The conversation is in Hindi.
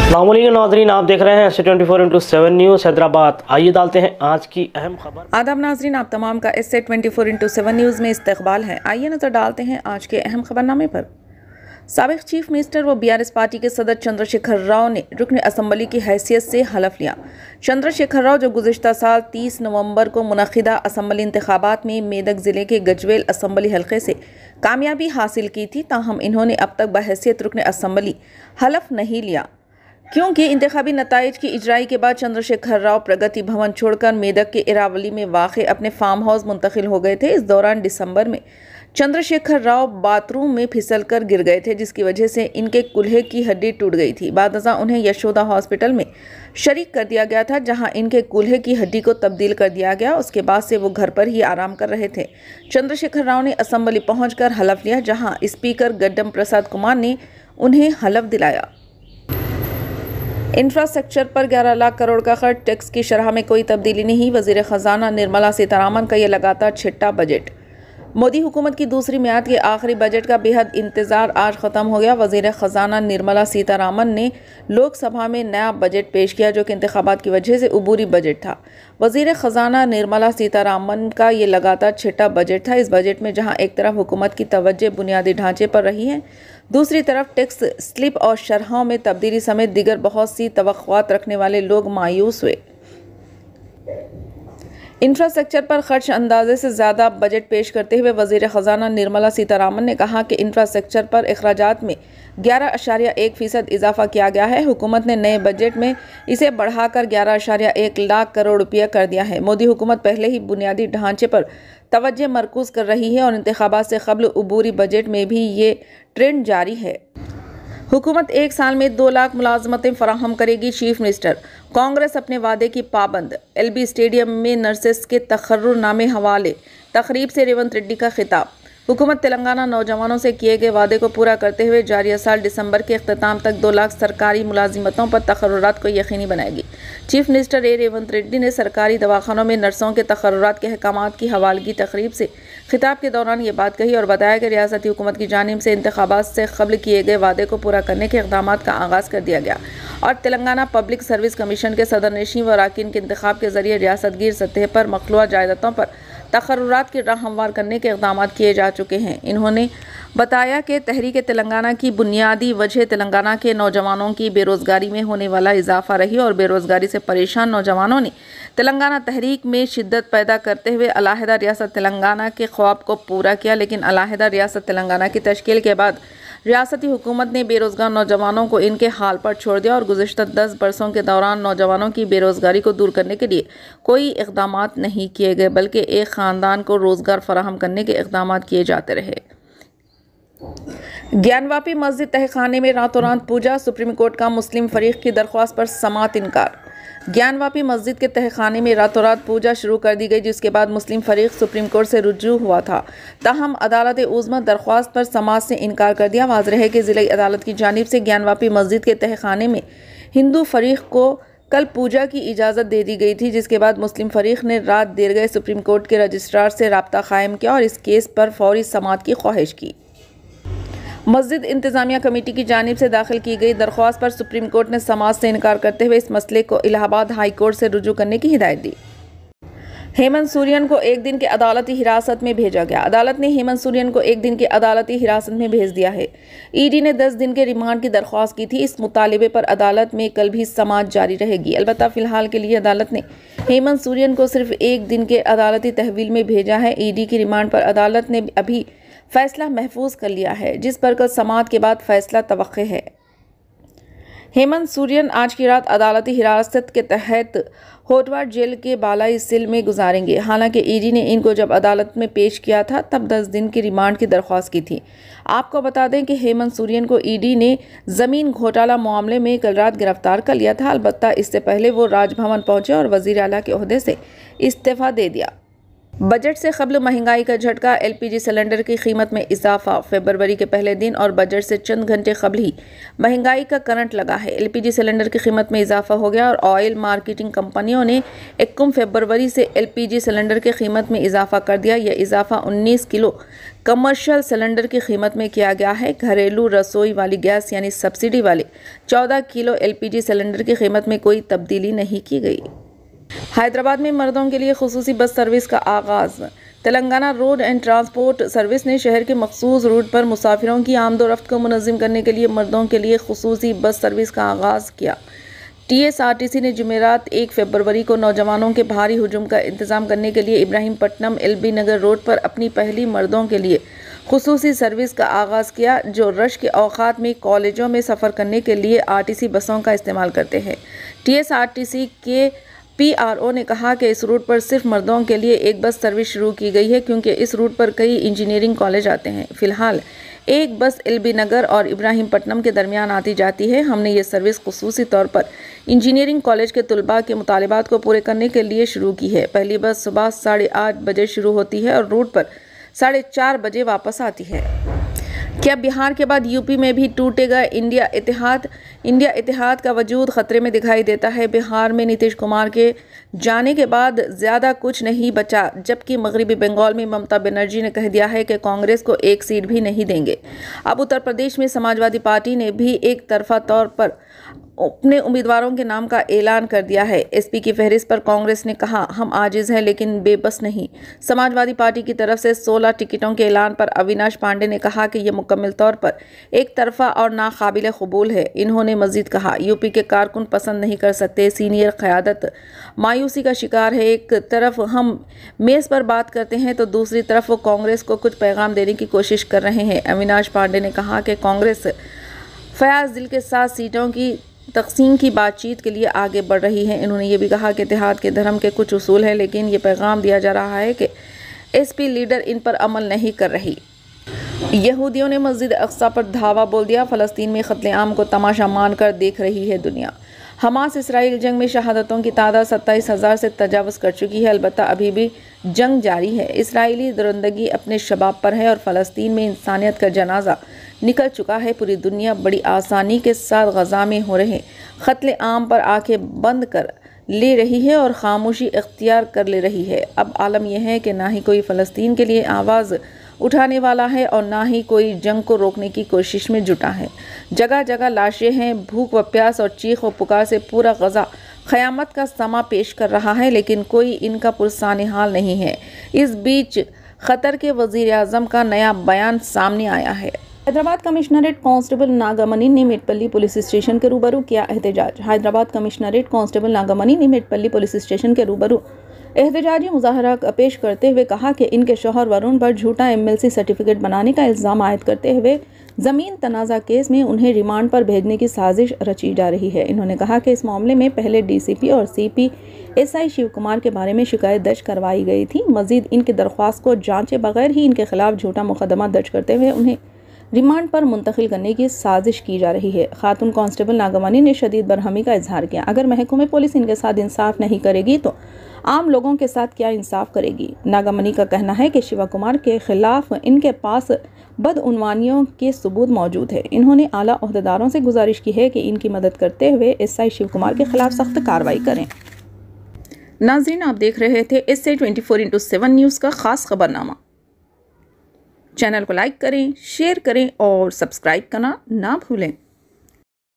अस्सलामुअलैकुम नाज़रीन, आप देख रहे हैं SC24x7 न्यूज़ हैदराबाद। आइए डालते हैं आज की अहम खबर। आदाब नाज़रीन, आप तमाम का SC24x7 न्यूज़ में इस्तकबाल है। आइए नजर डालते हैं आज के अहम खबरनामे पर। साबिक चीफ मिनिस्टर व BRS पार्टी के सदर चंद्रशेखर राव ने रुकन असम्बली की हैसियत से हलफ लिया। चंद्रशेखर राव जो गुज़िश्ता साल 30 नवंबर को मुनक़िदा असम्बली इंतखाबात में मेदक ज़िले के गजवेल असम्बली हल्के से कामयाबी हासिल की थी, ताहम इन्होंने अब तक बहैसियत रुकन असम्बली हलफ नहीं लिया, क्योंकि इंतखाबी नताइज की इजराई के बाद चंद्रशेखर राव प्रगति भवन छोड़कर मेदक के इरावली में वाक़ अपने फार्म हाउस मुंतकिल हो गए थे। इस दौरान दिसंबर में चंद्रशेखर राव बाथरूम में फिसल कर गिर गए थे, जिसकी वजह से इनके कुल्हे की हड्डी टूट गई थी। बादअज़ां उन्हें यशोदा हॉस्पिटल में शरीक कर दिया गया था, जहां इनके कुल्हे की हड्डी को तब्दील कर दिया गया। उसके बाद से वो घर पर ही आराम कर रहे थे। चंद्रशेखर राव ने असम्बली पहुंचकर हलफ लिया, जहां स्पीकर गड्डम प्रसाद कुमार ने उन्हें हलफ दिलाया। इंफ्रास्ट्रक्चर पर 11 लाख करोड़ का खर्च, टैक्स की शरह में कोई तब्दीली नहीं। वज़ीर ख़जाना निर्मला सीतारामन का यह लगातार छठा बजट। मोदी हुकूमत की दूसरी मियाद के आखिरी बजट का बेहद इंतज़ार आज ख़त्म हो गया। वज़ीर ख़जाना निर्मला सीतारामन ने लोकसभा में नया बजट पेश किया, जो कि इंतखाबात की वजह से अबूरी बजट था। वज़ीर ख़जाना निर्मला सीतारामन का ये लगातार छठा बजट था। इस बजट में जहां एक तरफ हुकूमत की तवज्जो बुनियादी ढांचे पर रही है, दूसरी तरफ टैक्स स्लिप और शरहों में तब्दीली समेत दीगर बहुत सी तवक्कुआत रखने वाले लोग मायूस हुए। इंफ्रास्ट्रक्चर पर खर्च अंदाजे से ज़्यादा बजट पेश करते हुए वज़ीर ख़जाना निर्मला सीतारामन ने कहा कि इंफ्रास्ट्रक्चर पर अखराजात में 11.1% इजाफा किया गया है। हुकूमत ने नए बजट में इसे बढ़ाकर 11.1 लाख करोड़ रुपया कर दिया है। मोदी हुकूमत पहले ही बुनियादी ढांचे पर तवज्जो मरकूज़ कर रही है और इंतखाबात से क़ब्ल अबूरी बजट में भी ये ट्रेंड जारी है। हुकूमत 1 साल में 2 लाख मुलाजमतें फराहम करेगी। चीफ मिनिस्टर कांग्रेस अपने वादे की पाबंद। LB स्टेडियम में नर्सेस के तकर्रुरनामे हवाले। तकरीब से रेवंत रेड्डी का खिताब। हुकूमत तेलंगाना नौजवानों से किए गए वादे को पूरा करते हुए जारिया साल दिसंबर के अख्ताम तक 2 लाख सरकारी मुलाजिमतों पर तकर्रुरात को यकीनी बनाएगी। चीफ मिनिस्टर रेवंत रेड्डी ने सरकारी दवाखानों में नर्सों के तकर्रुरात के अहकामात की हवालगी तकरीब से खिताब के दौरान ये बात कही और बताया कि रियासती हुकूमत की जानिब से इंतखाबात से कबल किए गए वादे को पूरा करने के इक़दाम का आगाज़ कर दिया गया और तेलंगाना पब्लिक सर्विस कमीशन के सदरनशीं व अरकान के इंतखाब के जरिए रियासतगीर सतह पर मखलूआ जायदादों पर तकर्रुरात की राह हमवार करने के इक़दाम किए जा चुके हैं। इन्होंने बताया कि तहरीक तेलंगाना की बुनियादी वजह तेलंगाना के नौजवानों की बेरोज़गारी में होने वाला इजाफा रही और बेरोज़गारी से परेशान नौजवानों ने तेलंगाना तहरीक में शिद्दत पैदा करते हुए अलहदा रियासत तेलंगाना के ख्वाब को पूरा किया। लेकिन अलहदा रियासत तेलंगाना की तश्कील के बाद रियासती हुकूमत ने बेरोज़गार नौजवानों को इनके हाल पर छोड़ दिया और गुज़िश्ता 10 बरसों के दौरान नौजवानों की बेरोज़गारी को दूर करने के लिए कोई इक़दाम नहीं किए गए, बल्कि एक ख़ानदान को रोज़गार फराहम करने के इक़दाम किए जाते रहे। ज्ञानवापी मस्जिद तहखाने में रातों रात पूजा। सुप्रीम कोर्ट का मुस्लिम फरीक की दरख्वास्त पर समाअत इनकार। ज्ञानवापी मस्जिद के तहखाने में रातों रात पूजा शुरू कर दी गई, जिसके बाद मुस्लिम फरीक सुप्रीम कोर्ट से रुजू हुआ था। ताहम अदालत उज़्मा दरख्वास्त पर समाअत से इनकार कर दिया। वाज़ेह है कि ज़िला अदालत की जानिब से ज्ञानवापी मस्जिद के तहखाने में हिंदू फरीक को कल पूजा की इजाज़त दे दी गई थी, जिसके बाद मुस्लिम फरीक ने रात देर गए सुप्रीम कोर्ट के रजिस्ट्रार से रब्ता कायम किया और इस केस पर फौरी समाअत की ख्वाहिश की। मस्जिद इंतज़ामिया कमेटी की जानिब से दाखिल की गई दरख्वास्त पर सुप्रीम कोर्ट ने समाअत से इनकार करते हुए इस मसले को इलाहाबाद हाई कोर्ट से रुजू करने की हिदायत दी। हेमंत सोरेन को 1 दिन के अदालती हिरासत में भेजा गया। अदालत ने हेमंत सोरेन को 1 दिन के अदालती हिरासत में भेज दिया है। ED ने 10 दिन के रिमांड की दरख्वास्त की थी। इस मुतालिबे पर अदालत में कल भी समाअत जारी रहेगी। अलबत्ता फ़िलहाल के लिए अदालत ने हेमंत सोरेन को सिर्फ 1 दिन के अदालती तहवील में भेजा है। ED की रिमांड पर अदालत ने अभी फैसला महफूज कर लिया है, जिस पर कल समाअत के बाद फैसला तवक्के है। हेमंत सोरेन आज की रात अदालती हिरासत के तहत होटवार जेल के बालाई सेल में गुजारेंगे। हालांकि ED ने इनको जब अदालत में पेश किया था तब 10 दिन की रिमांड की दरख्वास्त की थी। आपको बता दें कि हेमंत सोरेन को ED ने ज़मीन घोटाला मामले में कल रात गिरफ्तार कर लिया था। अलबत्ता इससे पहले वो राजभवन पहुंचे और वज़ीर आला के ओहदे से इस्तीफ़ा दे दिया। बजट से कबल महंगाई का झटका। LPG सिलेंडर की कीमत में इजाफा। फरवरी के पहले दिन और बजट से चंद घंटे कबल ही महंगाई का करंट लगा है। LPG सिलेंडर की कीमत में इजाफा हो गया और ऑयल मार्केटिंग कंपनियों ने 21 फरवरी से LPG सिलेंडर की कीमत में इजाफा कर दिया। यह इजाफा 19 किलो कमर्शियल सिलेंडर की कीमत में किया गया है। घरेलू रसोई वाली गैस यानी सब्सिडी वाले 14 किलो LPG सिलेंडर की कीमत में कोई तब्दीली नहीं की गई। हैदराबाद में मर्दों के लिए खुसूसी बस सर्विस का आगाज़। Telangana road and transport service ने शहर के मखसूस रूट पर मुसाफिरों की आमदोरफ्त को मुनज़्ज़म करने के लिए मर्दों के लिए खुसूसी बस सर्विस का आगाज़ किया। TSRTC ने जुमेरात 1 फरवरी को नौजवानों के भारी हुजूम का इंतजाम करने के लिए इब्राहिमपट्टनम LB नगर रोड पर अपनी पहली मर्दों के लिए खुसूसी सर्विस का आगाज़ किया, जो रश के औकात में कॉलेजों में सफ़र करने के लिए RTC बसों का इस्तेमाल करते हैं। TSRTC के PRO ने कहा कि इस रूट पर सिर्फ मर्दों के लिए एक बस सर्विस शुरू की गई है, क्योंकि इस रूट पर कई इंजीनियरिंग कॉलेज आते हैं। फिलहाल एक बस LB नगर और इब्राहिमपट्टनम के दरमियान आती जाती है। हमने ये सर्विस खुसूसी तौर पर इंजीनियरिंग कॉलेज के तुलबा के मुतालिबात को पूरे करने के लिए शुरू की है। पहली बस सुबह 8:30 बजे शुरू होती है और रूट पर 4:30 बजे वापस आती है। क्या बिहार के बाद यूपी में भी टूटेगा इंडिया इतिहाद का वजूद खतरे में दिखाई देता है। बिहार में नीतीश कुमार के जाने के बाद ज़्यादा कुछ नहीं बचा, जबकि मगरबी बंगाल में ममता बनर्जी ने कह दिया है कि कांग्रेस को एक सीट भी नहीं देंगे। अब उत्तर प्रदेश में समाजवादी पार्टी ने भी एक तरफा तौर पर अपने उम्मीदवारों के नाम का ऐलान कर दिया है। SP की फहरिस्त पर कांग्रेस ने कहा, हम आजिज़ हैं लेकिन बेबस नहीं। समाजवादी पार्टी की तरफ से 16 टिकटों के ऐलान पर अविनाश पांडे ने कहा कि यह मुकम्मल तौर पर एक तरफा और नाकाबिल कबूल है। इन्होंने मजीद कहा, यूपी के कारकुन पसंद नहीं कर सकते, सीनियर क़यादत मायूसी का शिकार है। एक तरफ हम मेज़ पर बात करते हैं तो दूसरी तरफ वो कांग्रेस को कुछ पैगाम देने की कोशिश कर रहे हैं। अविनाश पांडे ने कहा कि कांग्रेस फयाज दिल के साथ सीटों की तकसीम की बातचीत के लिए आगे बढ़ रही है। इन्होंने ये भी कहा कि इत्तेहाद के धर्म के कुछ उसूल हैं, लेकिन ये पैगाम दिया जा रहा है कि SP लीडर इन पर अमल नहीं कर रही। यहूदियों ने मस्जिद अक्सा पर धावा बोल दिया। फ़लस्तीन में क़त्ल-ए-आम को तमाशा मानकर देख रही है दुनिया। हमास इसराइल जंग में शहादतों की तादाद 27,000 से तजावज़ कर चुकी है। अलबत्ता अभी भी जंग जारी है। इसराइली दरंदगी अपने शबाब पर है और फ़लस्तीन में इंसानियत का जनाजा निकल चुका है। पूरी दुनिया बड़ी आसानी के साथ गज़ा में हो रहे क़त्ल-ए-आम पर आंखें बंद कर ले रही है और खामोशी इख्तियार कर ले रही है। अब आलम यह है कि ना ही कोई फ़लस्तीन के लिए आवाज़ उठाने वाला है और ना ही कोई जंग को रोकने की कोशिश में जुटा है। जगह जगह लाशें हैं। भूख व प्यास और चीख व पुकार से पूरा गज़ा क़यामत का समा पेश कर रहा है, लेकिन कोई इनका पुरसाने हाल नहीं है। इस बीच क़तर के वज़ीर-ए-आज़म का नया बयान सामने आया है। हैदराबाद कमिश्नरेट कांस्टेबल नागमनी ने मेटपल्ली पुलिस स्टेशन के रूबरू किया एहतजाज। हैदराबाद कमिश्नरेट कांस्टेबल नागमनी ने मेटपल्ली पुलिस स्टेशन के रूबरू एहतजाजी मुजाहरा पेश करते हुए कहा कि इनके शौहर वरुण पर झूठा MLC सर्टिफिकेट बनाने का इल्ज़ाम आयद करते हुए ज़मीन तनाज़ा केस में उन्हें रिमांड पर भेजने की साजिश रची जा रही है। इन्होंने कहा कि इस मामले में पहले DCP और CP SI शिव कुमार के बारे में शिकायत दर्ज करवाई गई थी। मजीद इनकी दरख्वास्त को जांचे बगैर ही इनके खिलाफ झूठा मुकदमा दर्ज करते हुए उन्हें रिमांड पर मुंतकिल करने की साजिश की जा रही है। खातून कांस्टेबल नागमनी ने शदीद बरहमी का इजहार किया। अगर महकमे पुलिस इनके साथ इंसाफ नहीं करेगी तो आम लोगों के साथ क्या इंसाफ करेगी। नागमनी का कहना है कि शिवा कुमार के खिलाफ इनके पास बदउनवानियों के सबूत मौजूद है। इन्होंने आला ओहदेदारों से गुजारिश की है कि इनकी मदद करते हुए SI शिव कुमार के खिलाफ सख्त कार्रवाई करें। नाज़रीन, आप देख रहे थे इससे 24/7 न्यूज़ का खास खबरनामा। चैनल को लाइक करें, शेयर करें और सब्सक्राइब करना ना भूलें।